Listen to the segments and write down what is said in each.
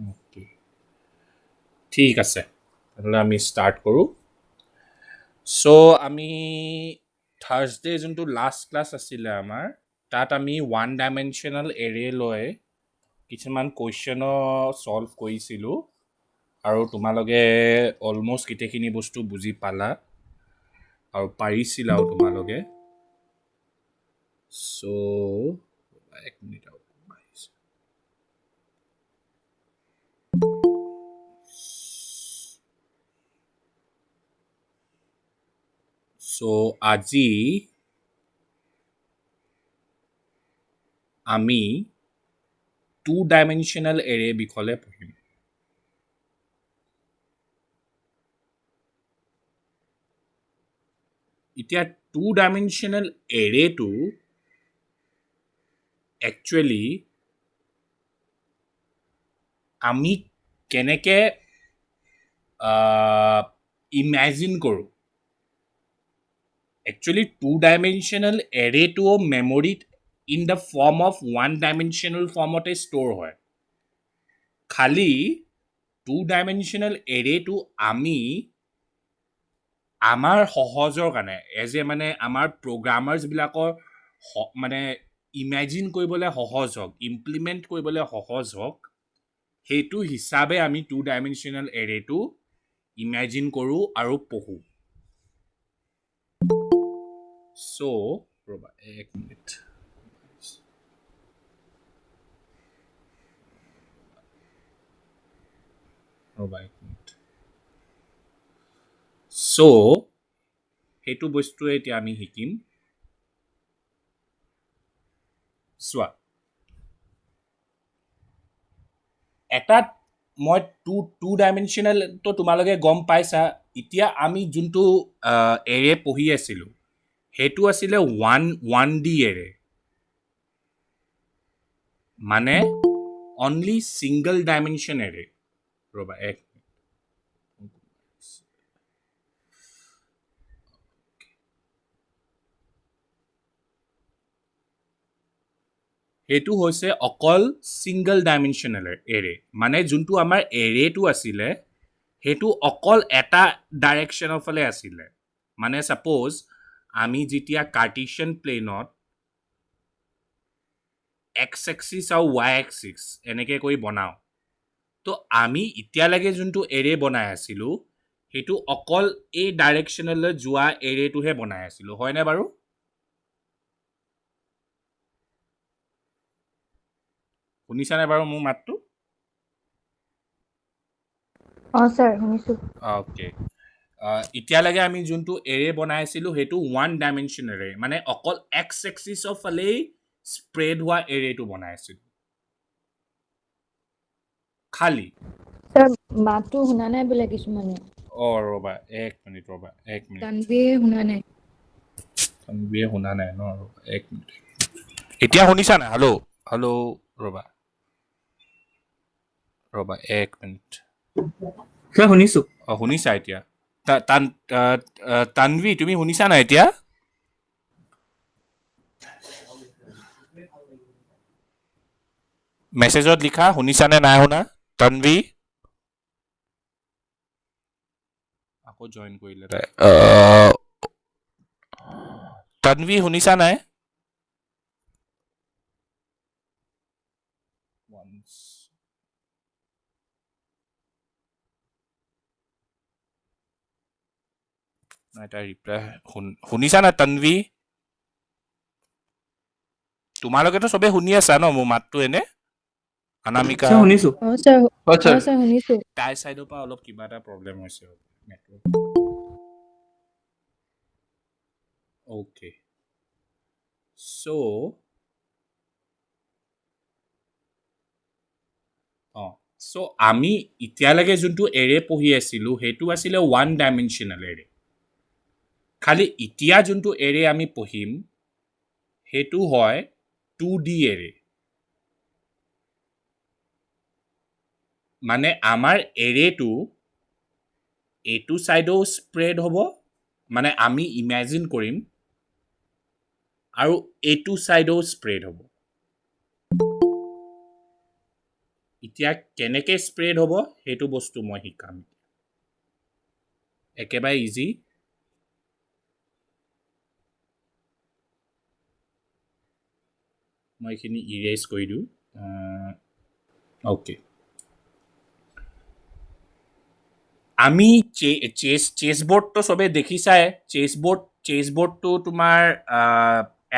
Okay. ঠিক আছে তেনেহ'লে আমি ষ্টাৰ্ট কৰোঁ চ' আমি থাৰ্ছডে যোনটো লাষ্ট ক্লাছ আছিলে আমাৰ তাত আমি ওৱান ডাইমেনশ্যনেল এৰে লৈ কিছুমান কুৱেশ্যনৰ ছল্ভ কৰিছিলোঁ আৰু তোমালোকে অলম'ষ্ট গোটেইখিনি বস্তু বুজি পালা আৰু পাৰিছিলাও তোমালোকে চ' এক মিনিট আৰু চ' আজি আমি টু ডাইমেনশ্যনেল এৰে বিষয়ে পঢ়িম এতিয়া টু ডাইমেনশ্যনেল এৰেটো একচুৱেলি আমি কেনেকৈ ইমেজিন কৰোঁ একচুৱেলি টু ডাইমেনশ্যনেল এৰেটো মেমৰিত in the form of one dimensional ফৰ্মতে ষ্ট'ৰ হয় খালি টু ডাইমেনশ্যনেল এৰেটো আমি আমাৰ সহজৰ কাৰণে এজ এ মানে আমাৰ প্ৰগ্ৰামাৰ্ছবিলাকৰ মানে ইমেজিন কৰিবলৈ সহজ হওক ইমপ্লিমেণ্ট কৰিবলৈ সহজ হওক সেইটো হিচাপে আমি টু ডাইমেনশ্যনেল এৰেটো ইমেজিন কৰোঁ আৰু পঢ়োঁ চ' ৰ'বা এক মিনিট ৰ'বা এক মিনিট চ' সেইটো বস্তুৱে এতিয়া আমি শিকিম চোৱা এটাত মই টু ডাইমেনশ্যনেলটো তোমালোকে গম পাইছা এতিয়া আমি যোনটো এৰে পঢ়ি আছিলোঁ সেইটো আছিলে ওৱান ডি এৰে মানে অনলি ছিংগল ডাইমেনশ্যন এৰে ৰ'বা এক সেইটো হৈছে অকল ছিংগল ডাইমেনশ্যনেল এৰে মানে যোনটো আমাৰ এৰেটো আছিলে সেইটো অকল এটা ডাইৰেকশ্যনৰ ফালে আছিলে মানে ছাপ'জ আমি যেতিয়া কাৰ্টিচিয়ান প্লেনত এক্স এক্সিছ আৰু ৱাই এক্সিছ এনেকৈ কৰি বনাওঁ তো আমি এতিয়ালৈকে যোনটো এৰে বনাই আছিলোঁ সেইটো অকল এই ডাইৰেকশ্যনলৈ যোৱা এৰেটোহে বনাই আছিলোঁ হয়নে বাৰু শুনিছানে বাৰু মোৰ মাতটো স্যাৰ শুনিছোঁ অ'কে এতিয়ালৈকে আমি যোনটো এৰে বনাই আছিলোঁ সেইটো ওৱান ডাইমেনশ্যন এৰে মানে অকল এক্স এক্সিছৰ ফালেই স্প্ৰেড হোৱা এৰেটো বনাই আছিলোঁ খালি স্যাৰ মাতটো শুনা নাই বোলে কিছুমানে ৰ'বা এক মিনিট তানবিয়ে শুনা নাই তানবিয়ে শুনা নাই ন ৰ'বা এক মিনিট এতিয়া শুনিছা নাই হেল্ল' ৰ'বা এক মিনিট শুনিছো শুনিছা এতিয়া তানভি তুমি শুনিছা নাই এতিয়া মেছেজত লিখা শুনিছানে নাই শুনা তানভি আকৌ জইন কৰিলে তাই তানভি শুনিছা নাই নাই তাই ৰিপ্লাই শুনিছা নাই তানভি তোমালোকেতো চবে শুনি আছা ন মোৰ মাতটো এনে অনামিকা শুনিছো স্যাৰ শুনিছোঁ তাইৰ চাইডৰ পৰা অলপ কিবা এটা প্ৰব্লেম হৈছে অ'কে চ' আমি এতিয়ালৈকে যোনটো এৰে পঢ়ি আছিলোঁ সেইটো আছিলে ওৱান ডাইমেনশ্যনেল এৰে খালি এতিয়া যোনটো এৰে আমি পঢ়িম সেইটো হয় 2D এৰে মানে আমাৰ এৰেটো এইটো ছাইডেও স্প্ৰেড হ'ব মানে আমি ইমেজিন কৰিম আৰু এইটো ছাইডেও স্প্ৰেড হ'ব এতিয়া কেনেকৈ স্প্ৰেড হ'ব সেইটো বস্তু মই শিকাম একেবাৰে ইজি মই এইখিনি ইৰেজ কৰি দিওঁ অ'কে আমি চেছ বৰ্ডটো চবেই দেখিছাই চেছ বৰ্ডটো তোমাৰ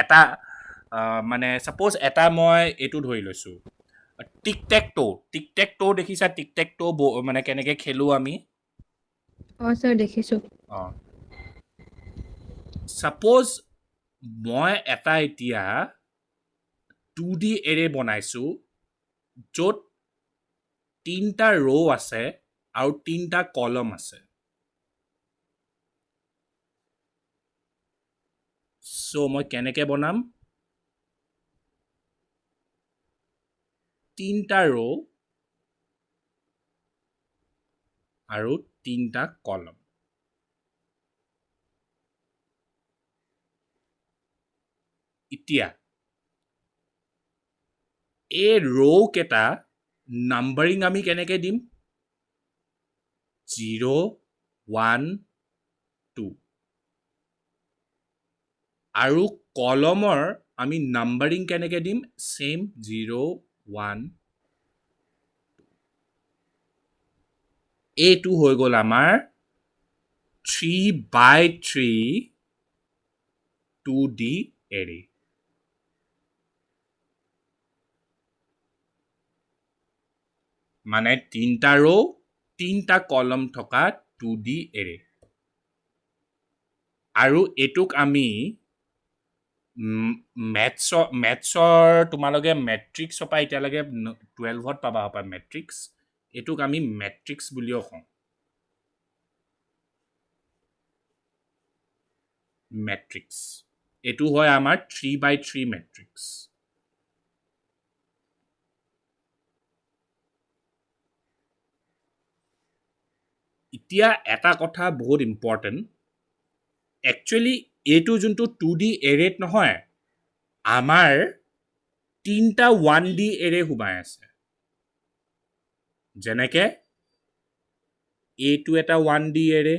এটা মানে ছাপ'জ এটা মই এইটো ধৰি লৈছোঁ টিক টেক টো দেখিছা টিক টেক টো মানে কেনেকৈ খেলোঁ আমি স্যাৰ দেখিছোঁ অঁ ছাপ'জ মই এটা এতিয়া 2D এৰে বনাইছোঁ য'ত 3টা ৰ' আছে আৰু 3টা কলম আছে চ' মই কেনেকৈ বনাম 3টা ৰ' আৰু 3টা কলম এতিয়া এই ৰ' কেইটা নাম্বাৰিং আমি কেনেকৈ দিম 0 1 2 আৰু কলমৰ আমি নাম্বাৰিং কেনেকৈ দিম চেম 0 1 এইটো হৈ গ'ল আমাৰ 3x3 2D এৰে মানে 3টা ৰ' 3টা কলম থকা 2D এৰে আৰু এইটোক আমি মেথছৰ তোমালোকে মেট্ৰিক্সৰ পৰা এতিয়ালৈকে 12ত পাবা মেট্ৰিক্স এইটোক আমি মেট্ৰিক্স বুলিও কওঁ মেট্ৰিক্স এইটো হয় আমাৰ 3x3 মেট্ৰিক্স এতিয়া এটা কথা বহুত ইম্পৰ্টেণ্ট একচুৱেলি এইটো যোনটো 2D এৰেত নহয় আমাৰ 3টা 1D এৰে সোমাই আছে যেনেকৈ এইটো এটা 1D এৰে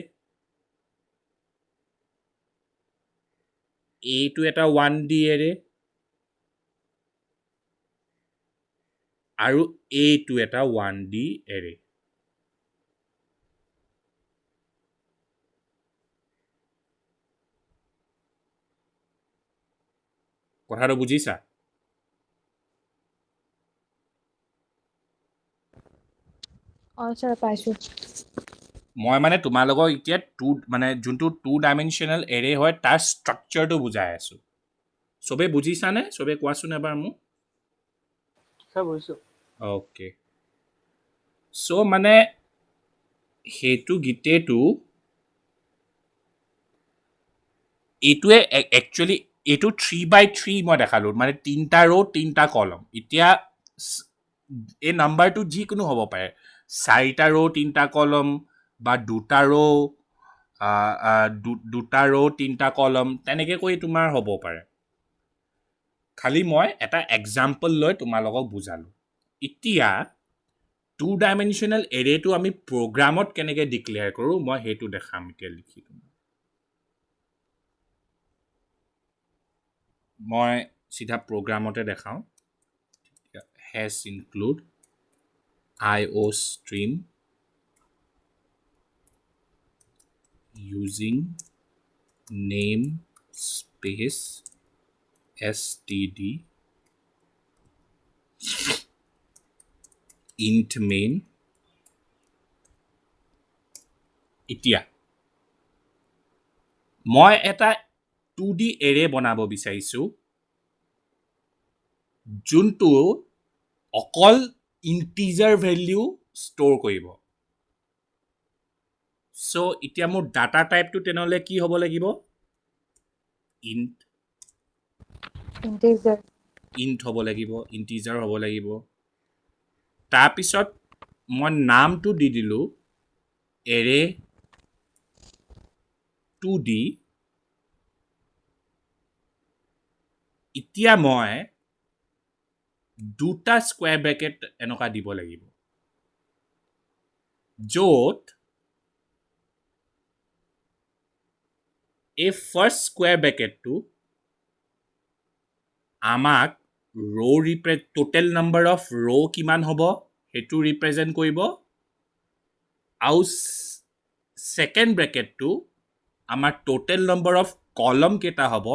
এইটো এটা 1D এৰে আৰু এইটো এটা 1D এৰে কথাটো বুজিছা স্যাৰ পাইছোঁ মই মানে তোমালোকক এতিয়া মানে যোনটো 2 ডাইমেনশ্যনেল এৰে হয় তাৰ ষ্ট্ৰাকচাৰটো বুজাই আছোঁ চবেই বুজিছানে চবেই কোৱাচোন এবাৰ মোক স্যাৰ বুজিছোঁ অ'কে চ' মানে সেইটো গীতেটো এইটোৱে একচুৱেলি এইটো 3x3 মই দেখালোঁ মানে 3টা ৰ' 3টা কলম এতিয়া এই নাম্বাৰটো যিকোনো হ'ব পাৰে 4টা ৰ' 3টা কলম বা 2টা ৰ' 3টা কলম তেনেকৈ কৰি তোমাৰ হ'ব পাৰে খালি মই এটা এক্সাম্পল লৈ তোমালোকক বুজালোঁ এতিয়া 2 ডাইমেনশ্যনেল এৰেটো আমি প্ৰগ্ৰামত কেনেকৈ ডিক্লেয়াৰ কৰোঁ মই সেইটো দেখাম এতিয়া লিখি মই চিধা প্ৰগ্ৰামতে দেখাওঁ has include IOStream using namespace std int main এতিয়া মই এটা 2D এৰে বনাব বিচাৰিছোঁ যোনটো অকল ইণ্টিজাৰ ভেলিউ ষ্ট'ৰ কৰিব চ' এতিয়া মোৰ ডাটা টাইপটো তেনেহ'লে কি হ'ব লাগিব ইণ্ট হ'ব লাগিব ইণ্টিজাৰ হ'ব লাগিব তাৰপিছত মই নামটো দি দিলোঁ এৰে 2D এতিয়া মই দুটা স্কুৱেৰ ব্ৰেকেট এনেকুৱা দিব লাগিব য'ত এই ফাৰ্ষ্ট স্কুৱেৰ ব্ৰেকেটটো আমাক টোটেল নাম্বাৰ অফ কিমান হ'ব সেইটো ৰিপ্ৰেজেণ্ট কৰিব আৰু ছেকেণ্ড ব্ৰেকেটটো আমাৰ টোটেল নাম্বাৰ অফ কলম কেইটা হ'ব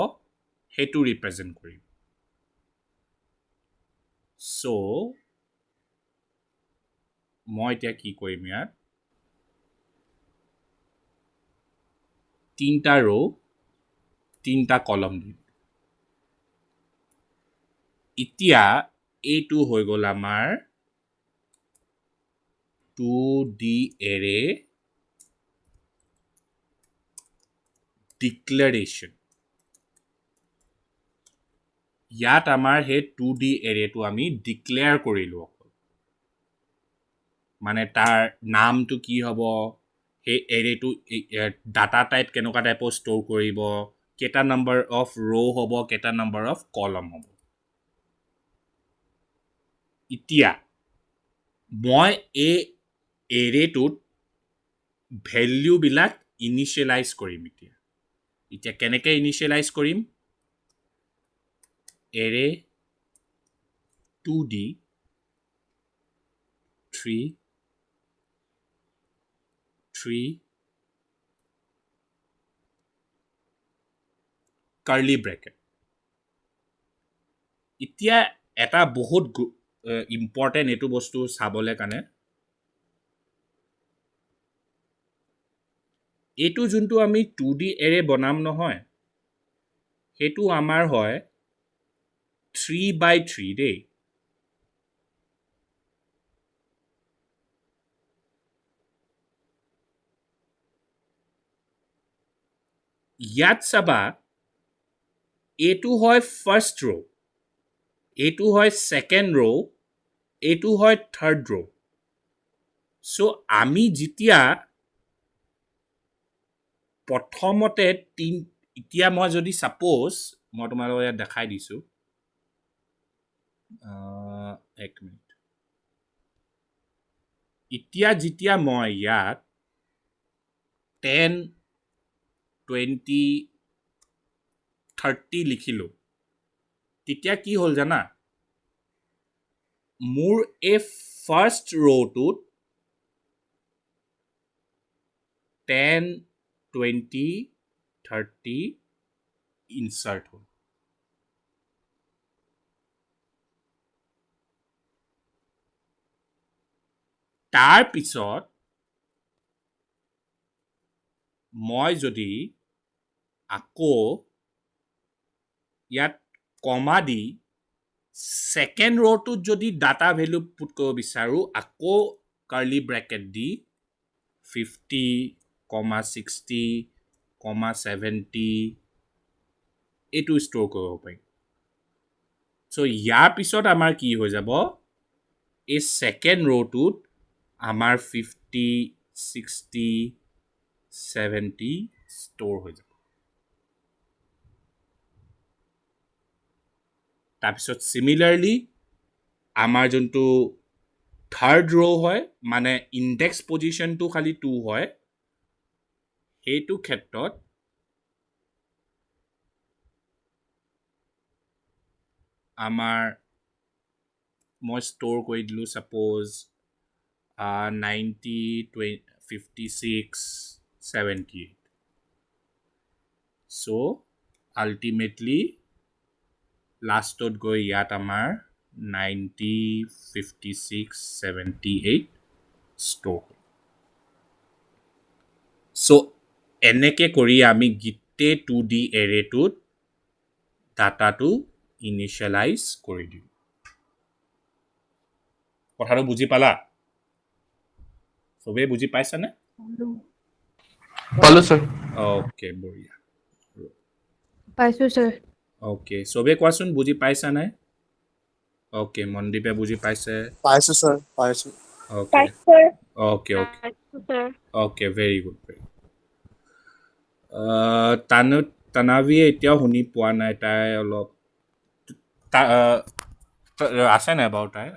সেইটো ৰিপ্ৰেজেণ্ট কৰিব চ' মই এতিয়া কি কৰিম ইয়াত তিনিটা তিনিটা কলম দিম এতিয়া এইটো হৈ গ'ল আমাৰ 2D এৰে ডিক্লেৰেশ্যন ইয়াত আমাৰ সেই 2D এৰেটো আমি ডিক্লেয়াৰ কৰিলোঁ অকল মানে তাৰ নামটো কি হ'ব সেই এৰেটো ডাটা টাইপ কেনেকুৱা টাইপৰ ষ্ট'ৰ কৰিব কেইটা নাম্বাৰ অফ হ'ব কেইটা নাম্বাৰ অফ কলম হ'ব এতিয়া মই এই এৰেটোত ভেলিউবিলাক ইনিচিয়েলাইজ কৰিম এতিয়া কেনেকৈ ইনিচিয়েলাইজ কৰিম এৰে 2D 3 কাৰ্লি ব্ৰেকেট এতিয়া এটা বহুত ইম্পৰ্টেণ্ট এইটো বস্তু চাবলৈ কাৰণে এইটো যোনটো আমি 2D এৰে বনাম নহয় সেইটো আমাৰ হয় 3x3 দেই ইয়াত চাবা এইটো হয় ফাৰ্ষ্ট এইটো হয় ছেকেণ্ড এইটো হয় থাৰ্ড চ' আমি যেতিয়া প্ৰথমতে এতিয়া মই যদি ছাপ'জ মই তোমালোকক ইয়াত দেখাই দিছোঁ এক মিনিট এতিয়া যেতিয়া মই ইয়াত 10 20 30 লিখিলোঁ তেতিয়া কি হ'ল জানা মোৰ এই ফাৰ্ষ্ট টোত 10 20 30 ইনচাৰ্ট হ'ল তাৰপিছত মই যদি আকৌ ইয়াত কমা দি ছেকেণ্ড টোত যদি ডাটা ভেলু পুট কৰিব বিচাৰোঁ আকৌ কাৰ্লি ব্ৰেকেট দি 50 60 70 এইটো ষ্ট'ৰ কৰিব পাৰিম চ' ইয়াৰ পিছত আমাৰ কি হৈ যাব এই ছেকেণ্ড টোত আমাৰ 50 60 70 ষ্ট'ৰ হৈ যাব তাৰপিছত চিমিলাৰলি আমাৰ যোনটো থাৰ্ড হয় মানে ইণ্ডেক্স পজিশ্যনটো খালি 2 হয় সেইটো ক্ষেত্ৰত আমাৰ মই ষ্ট'ৰ কৰি দিলোঁ ছাপ'জ 90 56 78 চ' আল্টিমেটলি লাষ্টত গৈ ইয়াত আমাৰ 90 56 78 ষ্ট'ৰ হ'ল চ' এনেকৈ কৰি আমি গোটেই 2D এৰেটোত ডাটাটো ইনিচিয়েলাইজ কৰি দিওঁ কথাটো বুজি পালা চবেই বুজি পাইছানে পালো ছাৰ অ'কে বঢ়িয়া পাইছোঁ ছাৰ অ'কে চবেই কোৱাচোন বুজি পাইছা নাই অ'কে মনদীপে বুজি পাইছে পাইছো ছাৰ পাইছো okay okay okay okay very good তানাৱীয়ে এতিয়াও শুনি পোৱা নাই তাই অলপ আছে নাই বাৰু তাই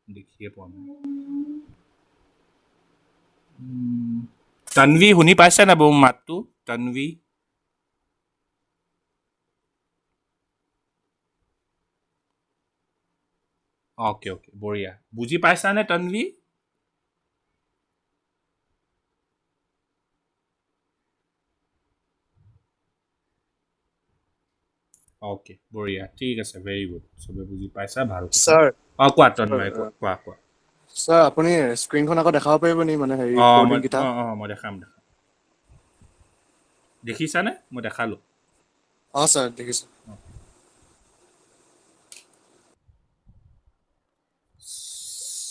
দেখিয়ে পোৱা নাই তন্বী শুনি পাইছে নাই বাৰু মাতটো তন্বী অ'কে বঢ়িয়া বুজি পাইছানে তন্বী অ'কে বঢ়িয়া ঠিক আছে ভেৰি গুড চবে বুজি পাইছা ভাল স্যাৰ কোৱা তন্ময় কোৱা স্যাৰ আপুনি স্ক্ৰীনখন আকৌ দেখাব পাৰিব নি মানে হেৰি কডিং কেইটা মই দেখাম দেখিছানে মই দেখালো স্যাৰ দেখিছোঁ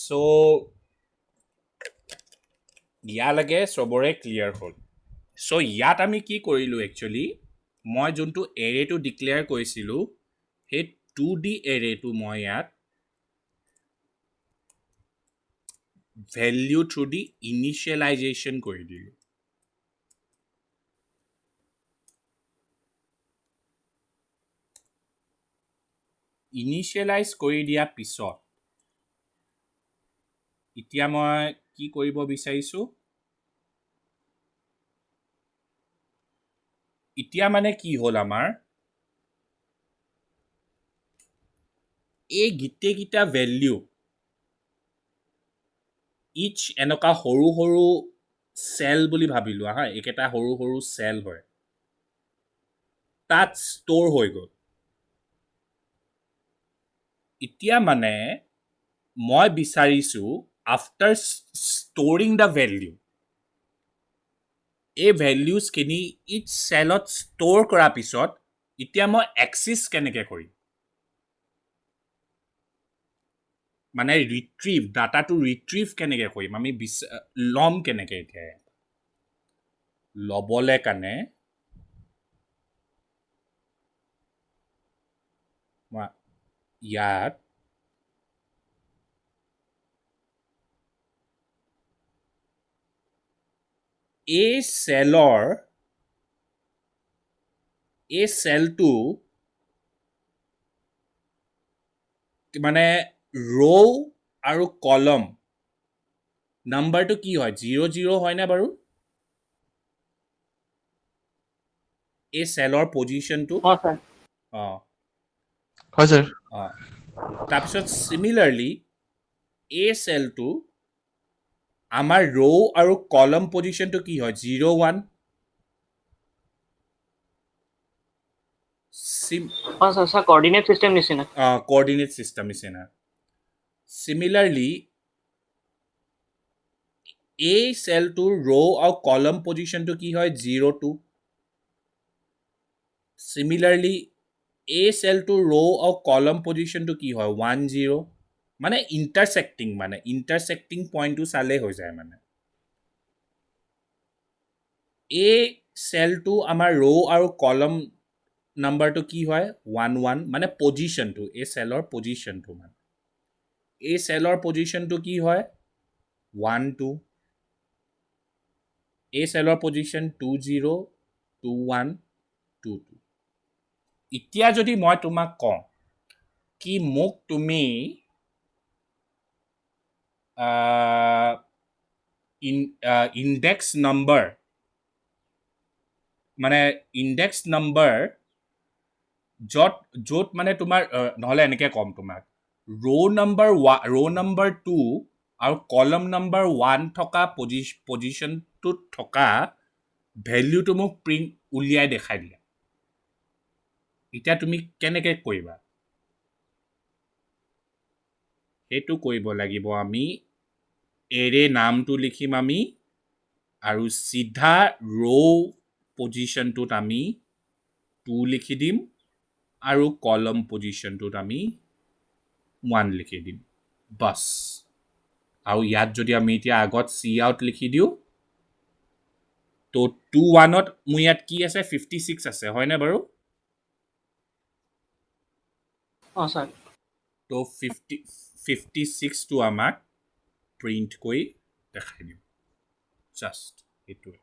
চ' ইয়ালৈকে চবৰে ক্লিয়াৰ হ'ল চ' ইয়াত আমি কি কৰিলোঁ একচুৱেলি মই যোনটো এৰেটো ডিক্লেয়াৰ কৰিছিলোঁ সেই 2D এৰেটো মই ইয়াত ভেলিউ থ্ৰু দি ইনিচিয়েলাইজেশ্যন কৰি দিলোঁ ইনিচিয়েলাইজ কৰি দিয়াৰ পিছত এতিয়া মই কি কৰিব বিচাৰিছোঁ এতিয়া মানে কি হ'ল আমাৰ এই গোটেইকেইটা ভেলিউ ইচ এনেকুৱা সৰু সৰু চেল বুলি ভাবিলোঁ হা এইকেইটা সৰু সৰু চেল হয় তাত ষ্ট'ৰ হৈ গ'ল এতিয়া মানে মই বিচাৰিছোঁ আফটাৰ ষ্ট'ৰিং দ্য ভেলিউ এই ভেলিউজখিনি ইচ চেলত ষ্ট'ৰ কৰাৰ পিছত এতিয়া মই এক্সিছ কেনেকৈ কৰিম মানে ডাটাটো ৰিট্ৰিভ কেনেকৈ কৰিম আমি ল'ম কেনেকৈ এতিয়া ল'বলৈ কাৰণে ইয়াত এই চেলটো মানে ৰ' আৰু কলম নাম্বাৰটো কি হয় 0 হয়নে বাৰু এই চেলৰ পজিশ্যনটো স্যাৰ অঁ হয় স্যাৰ তাৰপিছত চিমিলাৰলি এই চেলটো আমাৰ ৰ' আৰু কলম পজিশ্যনটো কি হয় 0 1 স্যাৰ কোঅৰ্ডিনেট সিস্টেম নিচিনা coordinate system নিচিনা চিমিলাৰলি এই চেলটোৰ ৰ' আৰু কলম পজিশ্যনটো কি হয় 0 2 চিমিলাৰলি এই চেলটোৰ ৰ' আৰু কলম পজিশ্যনটো কি হয় 1 0 মানে ইণ্টাৰচেক্টিং পইণ্টটো চালেই হৈ যায় মানে এই চেলটো আমাৰ ৰ' আৰু কলম নাম্বাৰটো কি হয় 1 1 মানে পজিশ্যনটো এই চেলৰ পজিশ্যনটো মানে এই চেলৰ পজিশ্যনটো কি হয় 1 2 এই চেলৰ পজিশ্যন 2 0 2 1 2 2 এতিয়া যদি মই তোমাক কওঁ কি মোক তুমি ইণ্ডেক্স নম্বৰ মানে ইণ্ডেক্স নম্বৰ য'ত মানে তোমাৰ নহ'লে এনেকৈ ক'ম তোমাক ৰ' নম্বৰ 2 আৰু কলম নম্বৰ 1 থকা পজিশ্যনটোত থকা ভেলিউটো মোক উলিয়াই দেখাই দিয়া এতিয়া তুমি কেনেকৈ কৰিবা সেইটো কৰিব লাগিব আমি এৰে নামটো লিখিম আমি আৰু চিধা ৰ' পজিশ্যনটোত আমি 2 লিখি দিম আৰু কলম পজিশ্যনটোত আমি 1 লিখি দিম বাছ আৰু ইয়াত যদি আমি এতিয়া আগত চি আউট লিখি দিওঁ তো 2 1ত মোৰ ইয়াত কি আছে 56 আছে হয়নে বাৰু স্যাৰ তো 56টো আমাক প্ৰিণ্ট কৰি দেখাই দিম জাষ্ট সেইটোৱে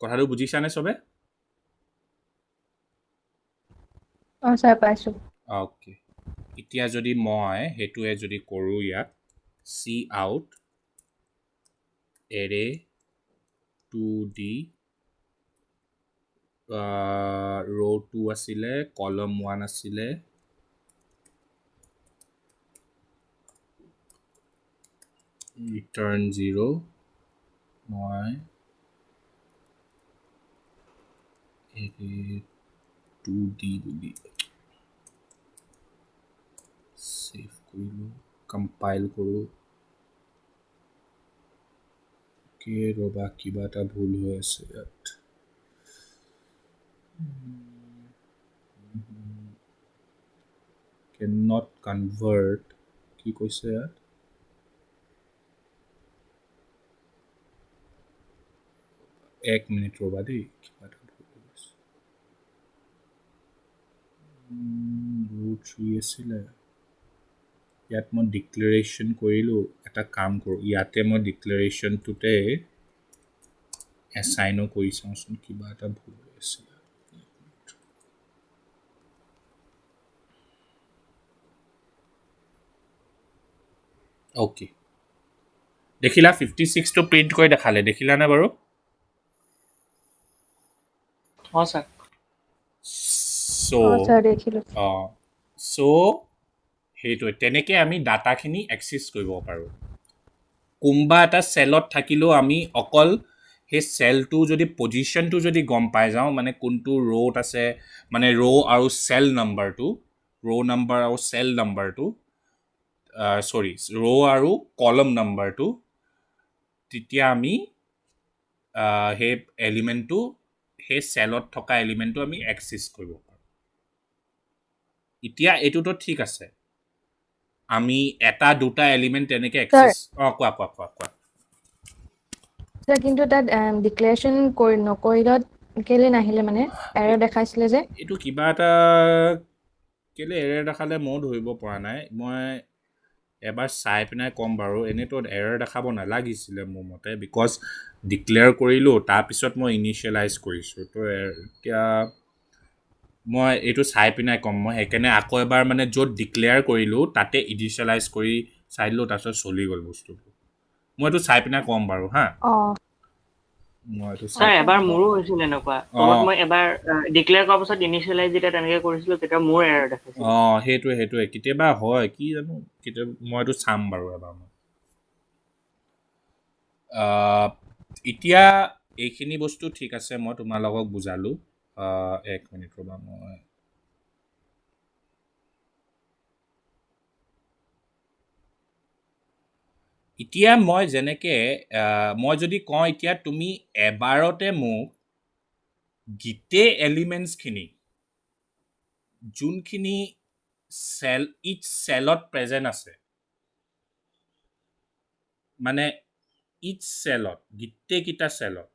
কথাটো বুজিছানে চবে অঁ ছাৰ পাইছোঁ অ'কে এতিয়া যদি মই সেইটোৱে যদি কৰোঁ ইয়াত চি আউট এৰে 2D ৰ' 2 আছিলে কলম 1 আছিলে ৰিটাৰ্ণ 0 মই এৰে 2D বুলি ছেভ কৰিলোঁ কম্পাইল কৰোঁ ৰ'বা কিবা এটা ভুল হৈ আছে ইয়াত কেন নট কনভাৰ্ট কি কৈছে ইয়াত এক মিনিট ৰ'বা দেই কিবা এটা ভুল হৈ আছে ৰ' 3 আছিলে ইয়াত মই ডিক্লেৰেশ্যন কৰিলোঁ এটা কাম কৰোঁ ইয়াতে মই ডিক্লেৰেশ্যনটোতে এছাইনো কৰি চাওঁচোন কিবা এটা ভুল হৈ আছে অ'কে দেখিলা 56টো প্ৰিণ্ট কৰি দেখালে দেখিলানে বাৰু অঁ ছাৰ অঁ ছাৰ দেখিলোঁ চ' সেইটোৱে তেনেকৈ আমি ডাটাখিনি এক্সেছ কৰিব পাৰোঁ কোনোবা এটা চেলত থাকিলেও আমি অকল সেই চেলটো যদি পজিশ্যনটো যদি গম পাই যাওঁ মানে কোনটো ৰ'ত আছে মানে ৰ' আৰু চেল নাম্বাৰটো ৰ' নাম্বাৰ আৰু চেল নাম্বাৰটো ৰ' আৰু কলম নাম্বাৰটো তেতিয়া আমি সেই এলিমেণ্টটো সেই চেলত থকা এলিমেণ্টটো আমি এক্সেছ কৰিব পাৰোঁ এতিয়া এইটোতো ঠিক আছে আমি এটা দুটা এলিমেণ্ট তেনেকৈ এক্সেছ কোৱা ছাৰ কিন্তু তাত ডিক্লেৰেশ্যন নকৰিলত কেলৈ নাহিলে মানে এৰৰ দেখাইছিলে যে এইটো কিবা এটা কেলৈ এৰৰ দেখালে ময়ো ধৰিব পৰা নাই মই এবাৰ চাই পিনাই ক'ম বাৰু এনেইতো এৰৰ দেখাব নালাগিছিলে মোৰ মতে বিকজ ডিক্লেয়াৰ কৰিলোঁ তাৰপিছত মই ইনিচিয়েলাইজ কৰিছোঁ তো এতিয়া মই এইটো চাই পিনাই ক'ম মই সেইকাৰণে আকৌ এবাৰ মানে য'ত ডিক্লেয়াৰ কৰিলোঁ তাতে ইনিচিয়েলাইজ কৰি চাই দিলোঁ তাৰপিছত চলি গ'ল বস্তুটো মই এইটো চাই পিনাই ক'ম বাৰু হা অঁ মই এইটো চাই ছাৰ এবাৰ মোৰো হৈছিল এনেকুৱা তলত মই এবাৰ ডিক্লেয়াৰ কৰাৰ পাছত ইনিচিয়েলাইজ যেতিয়া তেনেকৈ কৰিছিলোঁ তেতিয়া মোৰ এৰৰ দেখাইছিল সেইটোৱে কেতিয়াবা হয় কি জানো কেতিয়াবা মই এইটো চাম বাৰু এবাৰ মই এতিয়া এইখিনি বস্তু ঠিক আছে মই তোমালোকক বুজালোঁ এক মিনিট ৰ'বা মই এতিয়া মই যেনেকৈ মই যদি কওঁ এতিয়া তুমি এবাৰতে মোক গোটেই এলিমেণ্টছখিনি যোনখিনি ইচ চেলত প্ৰেজেণ্ট আছে মানে ইচ চেলত গোটেইকেইটা চেলত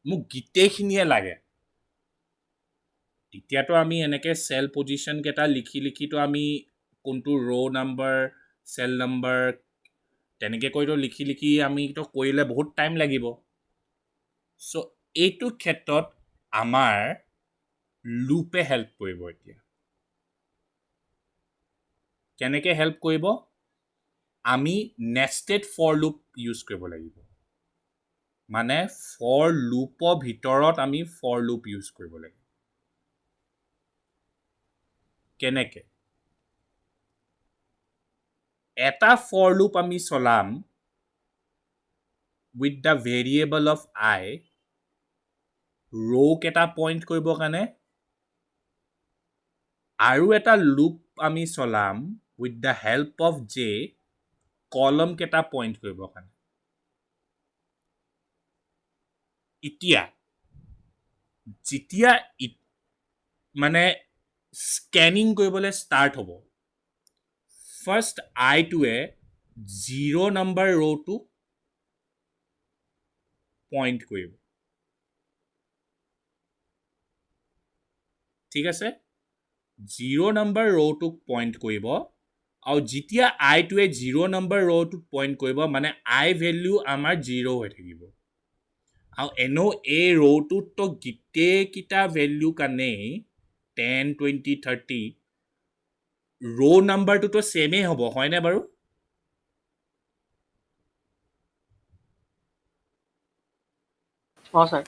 মোক গোটেইখিনিয়ে লাগে তেতিয়াতো আমি এনেকৈ চেল পজিশ্যনকেইটা লিখিতো আমি কোনটো ৰ' নাম্বাৰ চেল নাম্বাৰ তেনেকৈ কৰিতো লিখি আমিতো কৰিলে বহুত টাইম লাগিব চ' এইটো ক্ষেত্ৰত আমাৰ লুপে হেল্প কৰিব এতিয়া কেনেকৈ হেল্প কৰিব আমি নেষ্টেড ফৰ লুপ ইউজ কৰিব লাগিব মানে ফৰ লুপৰ ভিতৰত আমি ফৰ লুপ ইউজ কৰিব লাগিব কেনেকৈ এটা ফৰ লুপ আমি চলাম উইথ দ্য ভেৰিয়েবল অফ আই ৰ' কেইটা পইণ্ট কৰিবৰ কাৰণে আৰু এটা লুপ আমি চলাম with the help of J কলম কেইটা পইণ্ট কৰিবৰ কাৰণে যেতিয়া মানে স্কেনিং কৰিবলৈ ষ্টাৰ্ট হ'ব ফাৰ্ষ্ট আইটোৱে 0 নম্বৰ ৰ'টো পইণ্ট কৰিব ঠিক আছে 0 নম্বৰ ৰ'টোক পইণ্ট কৰিব আৰু যেতিয়া আইটোৱে 0 নম্বৰ ৰ'টোক পইণ্ট কৰিব মানে আই ভেলিউ আমাৰ 0 হৈ থাকিব আৰু এনেও এই ৰ'টোততো গোটেইকেইটা ভেল্যু কাৰণেই 10, 20, 30 ৰ' নাম্বাৰটোতো ছেমেই হ'ব হয়নে বাৰু? ছাৰ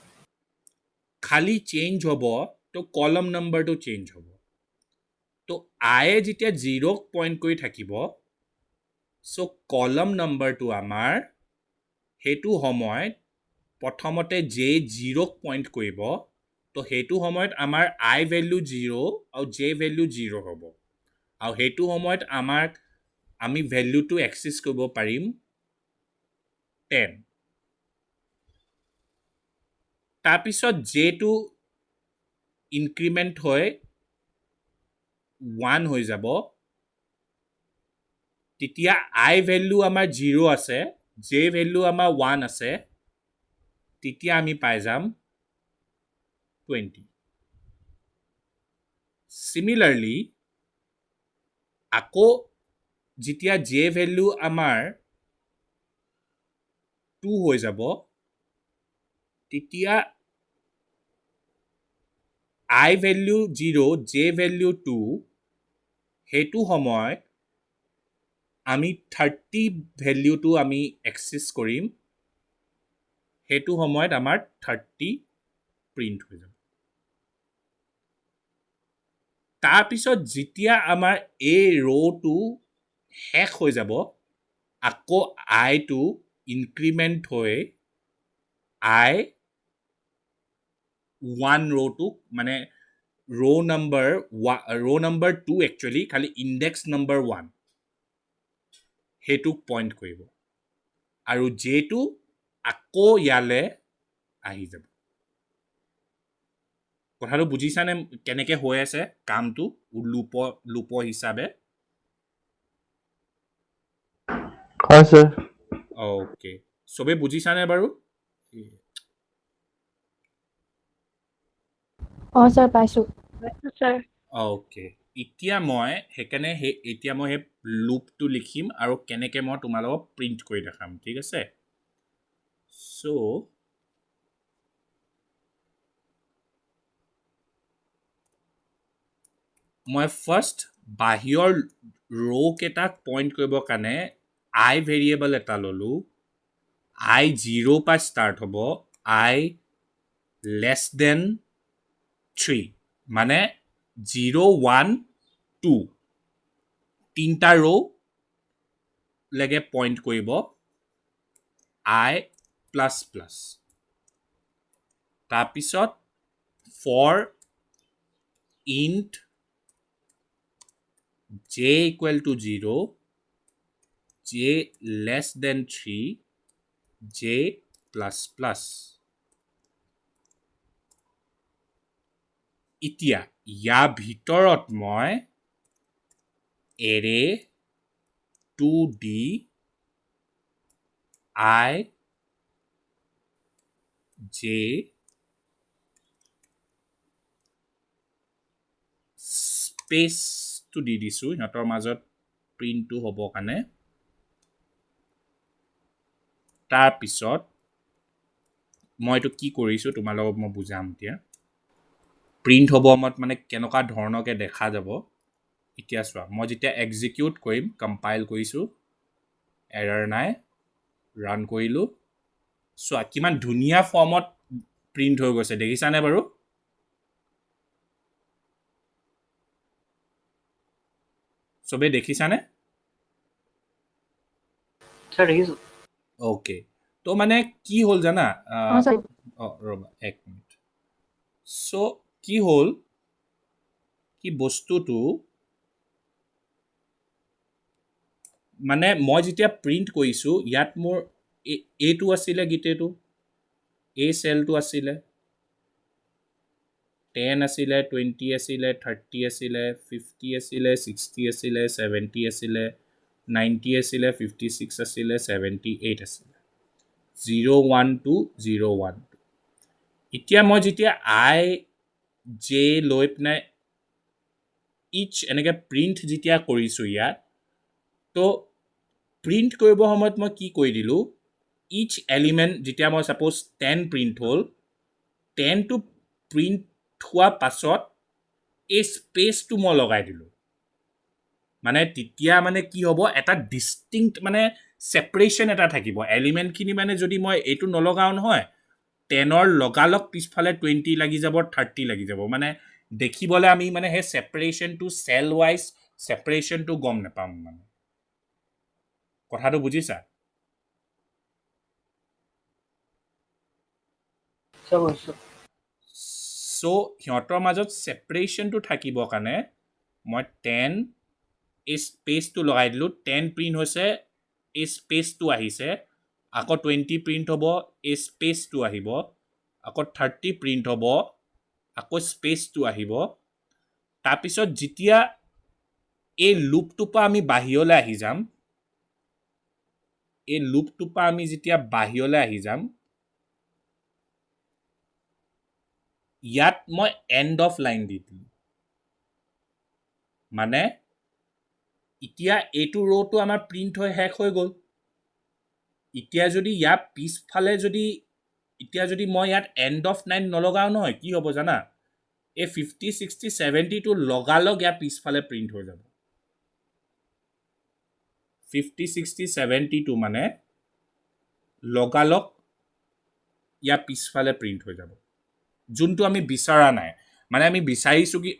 খালি চেঞ্জ হ'ব তো কলম নাম্বাৰটো চেঞ্জ হ'ব তো আয়ে যেতিয়া 0ক পইণ্ট কৰি থাকিব চ' কলম নাম্বাৰটো আমাৰ সেইটো সময়ত প্ৰথমতে জে 0ক পইণ্ট কৰিব তো সেইটো সময়ত আমাৰ আই ভেল্যু 0 আৰু জে ভেল্যু 0 হ'ব আৰু সেইটো সময়ত আমি ভেল্যুটো এক্সেছ কৰিব পাৰিম 10 তাৰপিছত জেটো ইনক্ৰিমেণ্ট হৈ 1 হৈ যাব তেতিয়া আই ভেল্যু আমাৰ 0 আছে জে ভেল্যু আমাৰ 1 আছে তেতিয়া আমি পাই যাম 20 চিমিলাৰলি আকৌ যেতিয়া জে ভেল্যু আমাৰ 2 হৈ যাব তেতিয়া আই ভেল্যু 0 জে ভেল্যু 2 সেইটো সময়ত আমি 30 ভেল্যুটো আমি এক্সেছ কৰিম সেইটো সময়ত আমাৰ 30 প্ৰিণ্ট হৈ যাব তাৰপিছত যেতিয়া আমাৰ এই ৰ'টো শেষ হৈ যাব আকৌ আইটো ইনক্ৰিমেণ্ট হৈ আই 1 ৰ'টোক মানে ৰ' নাম্বাৰ 2 একচুৱেলি খালি ইণ্ডেক্স নাম্বাৰ 1 সেইটোক পইণ্ট কৰিব আৰু জেটো আকৌ ইয়ালৈ আহি যাব কথাটো বুজিছানে কেনেকৈ হৈ আছে কামটো লুপ হিচাপে হয় ছাৰ অ'কে চবে বুজিছানে বাৰু ছাৰ পাইছোঁ ছাৰ অ'কে এতিয়া মই সেইকাৰণে এতিয়া মই সেই লুপটো লিখিম আৰু কেনেকৈ মই তোমালোকক প্ৰিণ্ট কৰি দেখাম ঠিক আছে চ' মই ফাৰ্ষ্ট বাহিৰৰ ৰ' কেইটাক পইণ্ট কৰিবৰ কাৰণে আই ভেৰিয়েবল এটা ল'লোঁ আই 0 পৰা ষ্টাৰ্ট হ'ব আই লেছ দেন 3 মানে 0, 1, 2 তিনিটা ৰ' লৈকে পইণ্ট কৰিব আই প্লাছ প্লাছ তাৰপিছত for int j equal to 0 j less than 3 j plus plus এতিয়া ইয়াৰ ভিতৰত মই এৰে 2d I j স্পেচটো দি দিছোঁ সিহঁতৰ মাজত প্ৰিণ্টটো হ'বৰ কাৰণে তাৰপিছত মই এইটো কি কৰিছোঁ তোমালোকক মই বুজাম এতিয়া প্ৰিণ্ট হ'ব সময়ত মানে কেনেকুৱা ধৰণকৈ দেখা যাব এতিয়া চোৱা মই যেতিয়া এক্সিকিউট কৰিম কম্পাইল কৰিছোঁ এৰাৰ নাই ৰান কৰিলোঁ চোৱা কিমান ধুনীয়া ফৰ্মত প্ৰিণ্ট হৈ গৈছে দেখিছানে বাৰু চবেই দেখিছানে ছাৰ দেখিছোঁ অ'কে তো মানে কি হ'ল জানা ছাৰ ৰ'বা এক মিনিট চ' কি হ'ল কি বস্তুটো মানে মই যেতিয়া প্ৰিণ্ট কৰিছোঁ ইয়াত মোৰ এইটো আছিলে গোটেইটো এই চেলটো আছিলে 10 আছিলে 20 আছিলে 30 আছিলে 50 আছিলে 60 আছিলে 70 আছিলে 90 আছিলে 56 আছিলে 78 আছিলে 012 012 এতিয়া মই যেতিয়া আই জে লৈ পিনে ইচ এনেকৈ প্ৰিণ্ট যেতিয়া কৰিছোঁ ইয়াত তো প্ৰিণ্ট কৰিবৰ সময়ত মই কি কৰি দিলোঁ ইচ এলিমেণ্ট যেতিয়া মই ছাপ'জ 10 প্ৰিণ্ট হ'ল 10টো প্ৰিণ্ট হোৱাৰ পাছত এই স্পেচটো মই লগাই দিলোঁ মানে তেতিয়া মানে কি হ'ব এটা ডিষ্টিংক্ট মানে ছেপাৰেশ্যন এটা থাকিব এলিমেণ্টখিনি মানে যদি মই এইটো নলগাওঁ নহয় 10ৰ লগালগ পিছফালে 20 লাগি যাব 30 লাগি যাব মানে দেখিবলৈ আমি মানে সেই ছেপাৰেশ্যনটো চেল ৱাইজ ছেপাৰেশ্যনটো গম নাপাম মানে কথাটো বুজিছা চব বুজিছো চ' সিহঁতৰ মাজত ছেপাৰেশ্যনটো থাকিবৰ কাৰণে মই 10 এই স্পেচটো লগাই দিলোঁ 10 প্ৰিণ্ট হৈছে এই স্পেচটো আহিছে আকৌ 20 প্ৰিণ্ট হ'ব এই স্পেচটো আহিব আকৌ 30 প্ৰিণ্ট হ'ব আকৌ স্পেচটো আহিব তাৰপিছত যেতিয়া এই লুপটোৰ পৰা আমি বাহিৰলৈ আহি যাম এই লুপটোৰ পৰা আমি যেতিয়া বাহিৰলৈ আহি যাম ইয়াত মই এণ্ড অফ লাইন দি দিলোঁ মানে এতিয়া এইটো ৰ'টো আমাৰ প্ৰিণ্ট হৈ শেষ হৈ গ'ল এতিয়া যদি ইয়াৰ পিছফালে যদি মই ইয়াত এণ্ড অফ লাইন নলগাওঁ নহয় কি হ'ব জানা এই 50, 60, 70টো লগালগ ইয়াৰ পিছফালে প্ৰিণ্ট হৈ যাব 50, 60, 70টো মানে লগালগ ইয়াৰ পিছফালে প্ৰিণ্ট হৈ যাব যোনটো আমি বিচৰা নাই মানে আমি বিচাৰিছোঁ কি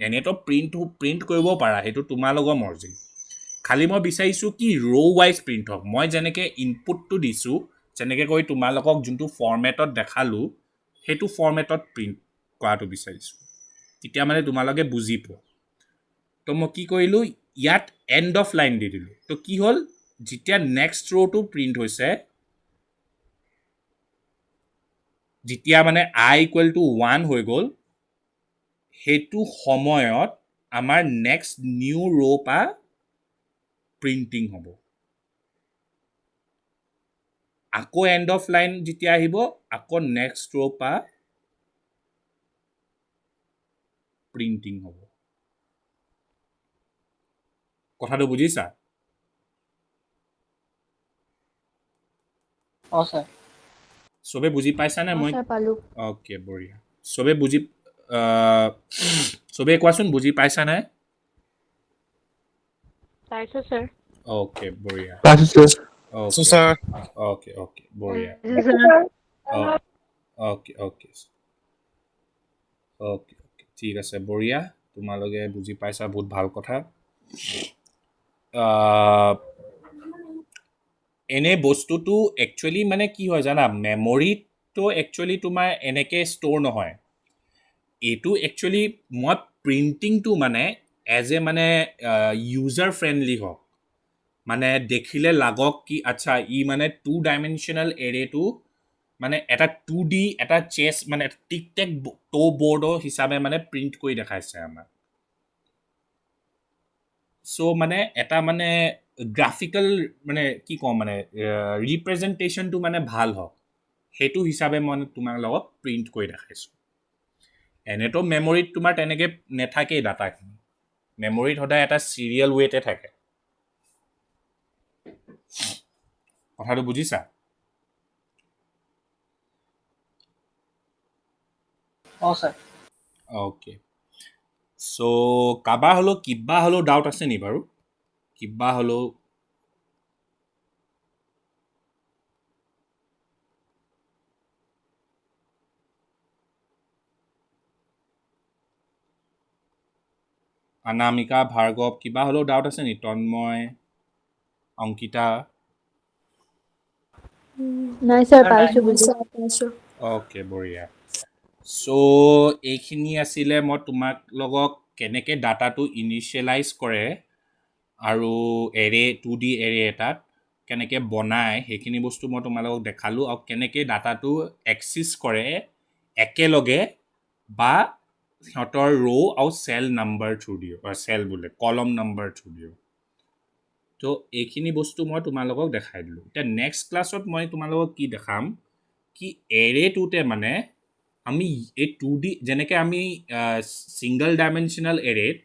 এনেতো প্ৰিণ্ট কৰিব পাৰা সেইটো তোমাৰ লগৰ মৰ্জি খালি মই বিচাৰিছোঁ কি ৰ' ৱাইজ প্ৰিণ্ট হওক মই যেনেকৈ ইনপুটটো দিছোঁ যেনেকৈ কৈ তোমালোকক যোনটো ফৰ্মেটত দেখালোঁ সেইটো ফৰ্মেটত প্ৰিণ্ট কৰাটো বিচাৰিছোঁ তেতিয়া মানে তোমালোকে বুজি পোৱা তো মই কি কৰিলোঁ ইয়াত এণ্ড অফ লাইন দি দিলোঁ তো কি হ'ল যেতিয়া নেক্সট ৰ'টো প্ৰিণ্ট হৈছে যেতিয়া মানে i ইকুৱেল টু 1 হৈ গ'ল সেইটো সময়ত আমাৰ নেক্সট নিউ ৰ' পৰা প্ৰিণ্টিং হ'ব আকৌ এণ্ড অফ লাইন যেতিয়া আহিব আকৌ নেক্সট ৰ' পৰা প্ৰিণ্টিং হ'ব কথাটো বুজিছা ছাৰ চবে বুজি পাইছানে মই ছাৰ পালো অ'কে বঢ়িয়া চবে চবে কোৱাচোন বুজি পাইছানে পাইছো ছাৰ অ'কে বঢ়িয়া So, sir, অ'কে বঢ়িয়া অ'কে ঠিক আছে বঢ়িয়া তোমালোকে বুজি পাইছা বহুত ভাল কথা এনে বস্তুটো একচুৱেলি মানে কি হয় জানা মেমৰিটো একচুৱেলি তোমাৰ এনেকৈ ষ্ট'ৰ নহয় এইটো একচুৱেলি মই প্ৰিণ্টিংটো মানে এজ এ মানে ইউজাৰ ফ্ৰেণ্ডলি হওক মানে দেখিলে লাগক কি আচ্ছা ই মানে 2 ডাইমেনশ্যনেল এৰেটো মানে এটা 2D এটা চেছ মানে টিক টেক টো বৰ্ডৰ হিচাপে মানে প্ৰিণ্ট কৰি দেখাইছে আমাক চ' মানে এটা মানে গ্ৰাফিকেল মানে কি কওঁ মানে ৰিপ্ৰেজেণ্টেশ্যনটো মানে ভাল হওক সেইটো হিচাপে মই তোমাৰ লগত প্ৰিণ্ট কৰি দেখাইছোঁ এনেতো মেমৰিত তোমাৰ তেনেকৈ নাথাকেই ডাটাখিনি মেমৰিত সদায় এটা চিৰিয়েল ৱেতে থাকে কথাটো বুজিছা ছাৰ অ'কে চ' কাৰোবাৰ হ'লেও কিবা হ'লেও ডাউট আছে নি বাৰু কিবা হ'লেও অনামিকা ভাৰ্গৱ কিবা হ'লেও ডাউট আছে নি তন্ময় অংকিতা নাই ছাৰ পাইছো বুজি অ'কে বঢ়িয়া চ' এইখিনি আছিলে মই তোমাক লগত কেনেকৈ ডাটাটো ইনিচিয়েলাইজ কৰে আৰু এৰে 2D এৰে এটাত কেনেকৈ বনায় সেইখিনি বস্তু মই তোমালোকক দেখালোঁ আৰু কেনেকৈ ডাটাটো এক্সিছ কৰে একেলগে বা সিহঁতৰ ৰ' আৰু চেল নাম্বাৰ থ্ৰু দিও চেল বোলে কলম নাম্বাৰ থ্ৰু দিও তো এইখিনি বস্তু মই তোমালোকক দেখাই দিলোঁ এতিয়া নেক্সট ক্লাছত মই তোমালোকক কি দেখাম কি এৰেটোতে মানে আমি এই 2D যেনেকৈ আমি ছিংগল ডাইমেনশ্যনেল এৰেত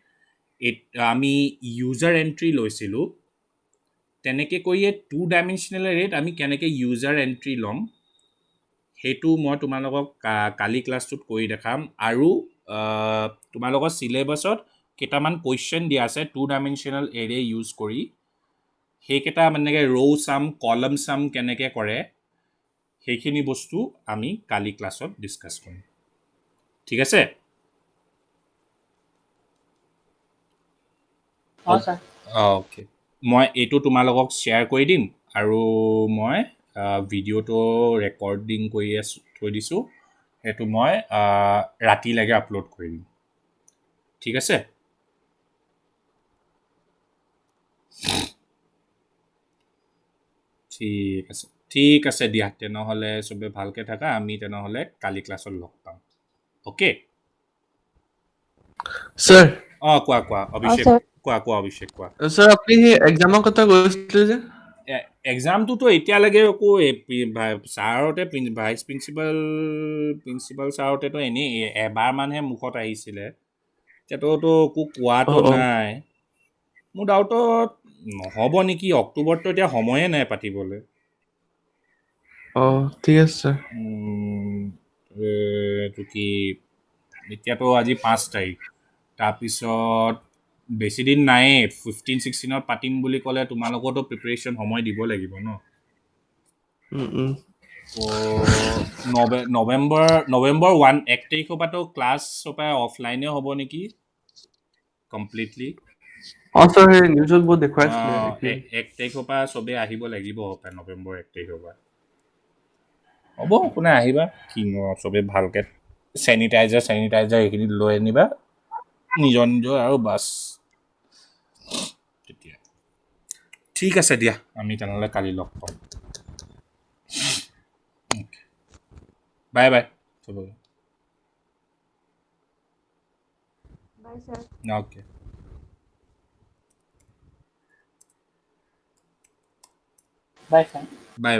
আমি ইউজাৰ এণ্ট্ৰি লৈছিলোঁ তেনেকৈ কৰিয়ে 2 ডাইমেনশ্যনেল এৰেত আমি কেনেকৈ ইউজাৰ এণ্ট্ৰি ল'ম সেইটো মই তোমালোকক কালি ক্লাছটোত কৰি দেখাম আৰু তোমালোকৰ চিলেবাছত কেইটামান কুৱেশ্যন দিয়া আছে 2 ডাইমেনশ্যনেল এৰে ইউজ কৰি সেইকেইটা মানে ৰ' চাম কলম চাম কেনেকৈ কৰে সেইখিনি বস্তু আমি কালি ক্লাছত ডিছকাছ কৰিম ঠিক আছে ছাৰ অ'কে মই এইটো তোমালোকক শ্বেয়াৰ কৰি দিম আৰু মই ভিডিঅ'টো ৰেকৰ্ডিং কৰি থৈ দিছোঁ সেইটো মই ৰাতিলৈকে আপলোড কৰি দিম ঠিক আছে ঠিক আছে দিয়া তেনেহ'লে চবে ভালকৈ থাকা আমি তেনেহ'লে কালি ক্লাছত লগ পাম অ'কে স্যাৰ কোৱা অভিষেক sir. কোৱা অভিষেক কোৱা স্যাৰ আপুনি সেই এক্সামৰ কথা কৈছিলে যে এক্সামটোতো এতিয়ালৈকে একো ছাৰহঁতে ভাইচ প্ৰিন্সিপাল ছাৰহঁতেতো এনেই এবাৰমানহে মুখত আহিছিলে এতিয়াতো একো কোৱাটো নাই মোৰ ডাউটত নহ'ব নেকি অক্টোবৰটো এতিয়া সময়ে নাই পাতিবলৈ ঠিক আছে স্যাৰ এইটো কি এতিয়াতো আজি 5 তাৰিখ তাৰপিছত বেছিদিন নায়েই 15-16 পাতিম বুলি ক'লে তোমালোকৰতো প্ৰিপেৰেশ্যন সময় দিব লাগিব ন নৱেম্বৰ 1 তাৰিখৰ পৰাতো ক্লাছ অফলাইনে হ'ব নেকি কমপ্লিটলি স্যাৰ সেই নিউজত বহুত দেখুৱাইছিলে 1 তাৰিখৰ পৰা চবেই আহিব লাগিব নৱেম্বৰ 1 তাৰিখৰ পৰা হ'ব কোনে আহিবা কি চবেই ভালকৈ চেনিটাইজাৰ এইখিনি লৈ আনিবা নিজৰ আৰু বাছ তেতিয়া ঠিক আছে দিয়া আমি তেনেহ'লে কালি লগ পাম বাই চবকে Bye, sir. Okay bye sir বাই